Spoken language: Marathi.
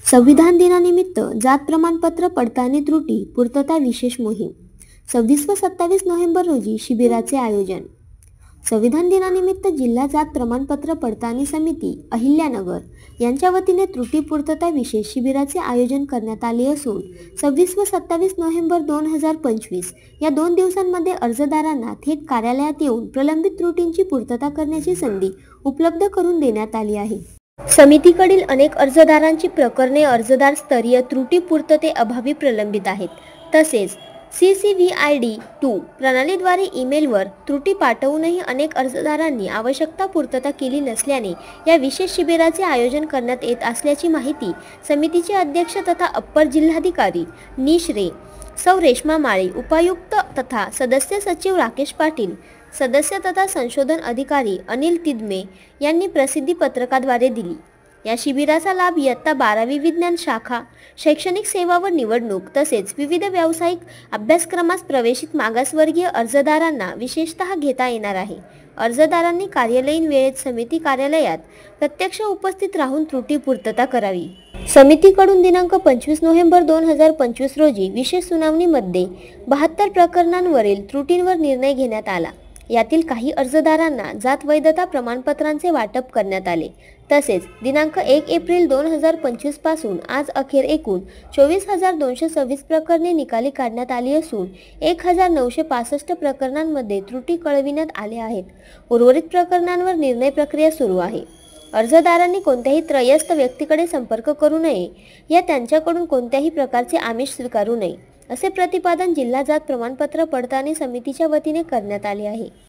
संविधान दिनानिमित्त जात प्रमाणपत्र पडताळणी त्रुटी पूर्तता विशेष मोहीम 26 व 27 नोव्हेंबर रोजी शिबिराचे आयोजन. संविधान दिनानिमित्त जिल्हा जात प्रमाणपत्र पडताळणी समिती अहिल्यानगर यांच्या वतीने त्रुटी पूर्तता विशेष शिबिराचे आयोजन करण्यात आले असून 26 व 27 नोव्हेंबर 2025 या 2 दिवसांमध्ये अर्जदारांना थेट कार्यालयात येऊन प्रलंबित त्रुटींची पूर्तता करण्याची संधी उपलब्ध करून देण्यात आली आहे. समितीकडील अनेक अर्जदारांची प्रकरणे अर्जदार स्तरीय त्रुटी पूर्तते अभावी प्रलंबित आहेत. तसेच CCVID2 प्रणालीद्वारे ईमेलवर त्रुटी पाठवूनही अनेक अर्जदारांनी आवश्यकता पूर्तता केली नसल्याने या विशेष शिबिराचे आयोजन करण्यात येत असल्याची माहिती समितीचे अध्यक्ष तथा अप्पर जिल्हाधिकारी निश्रे सौ रेश्मा माळे, उपायुक्त तथा सदस्य सचिव राकेश पाटील, सदस्य तथा संशोधन अधिकारी अनिल तिदमे यांनी प्रसिद्धी पत्रकाद्वारे दिली. या शिबिराचा लाभ इयत्ता 12वी विज्ञान शाखा, शैक्षणिक सेवा व निवडणूक तसेच विविध व्यावसायिक अभ्यासक्रमास प्रवेशित मागासवर्गीय अर्जदारांना विशेषतः घेता येणार आहे. अर्जदारांनी कार्यालयीन वेळेत समिती कार्यालयात प्रत्यक्ष उपस्थित राहून त्रुटी पूर्तता करावी. समितीकडून दिनांक 25 नोव्हेंबर 2025 रोजी विशेष सुनावणीमध्ये 72 प्रकरणांवरील त्रुटींवर निर्णय घेण्यात आला. यातील काही अर्जदारांना जात वैधता प्रमाणपत्रांचे वाटप करण्यात आले. तसेच दिनांक 1 एप्रिल 2025 पासून आज अखेर एकूण 24,226 प्रकरणे निकाली काढण्यात आली असून 1,965 प्रकरणांमध्ये त्रुटी कळविण्यात आल्या आहेत. उर्वरित प्रकरणांवर निर्णय प्रक्रिया सुरू आहे. अर्जदारांनी कोणत्याही त्रयस्थ व्यक्तीकडे संपर्क करू नये या त्यांच्याकडून कोणत्याही प्रकारचे आमिष स्वीकारू नये असे प्रतिपादन जिल्हा जात प्रमाणपत्र पडताळणी समितीच्या वतीने करण्यात आले आहे.